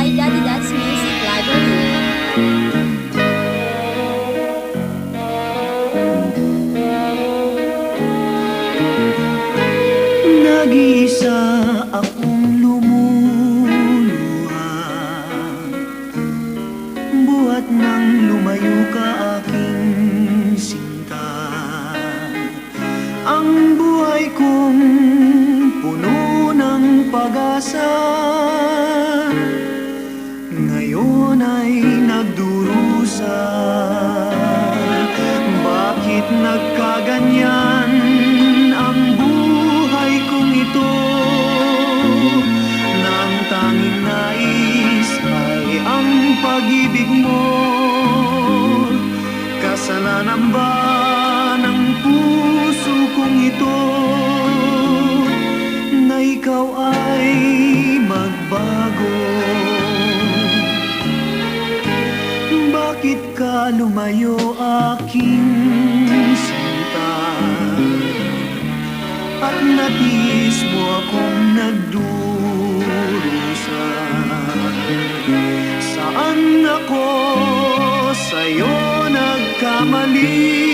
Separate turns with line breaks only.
by Daddy Dad's Music Library.
Nag-iisa akong lumuluha, buhat nang lumayo ka aking sinta. Ang buhay kong puno ng pag-asa, ngayon ay nagdurusa. Bakit nagkaganyan ang buhay kong ito? Nang tanging nais ay ang pag-ibig mo. Kasalanan ba ng puso kong ito na ikaw ay magbago? Bakit ka lumayo aking sinta? At natiis mo akong nagdurusa. Saan ako sa'yo nagkamali?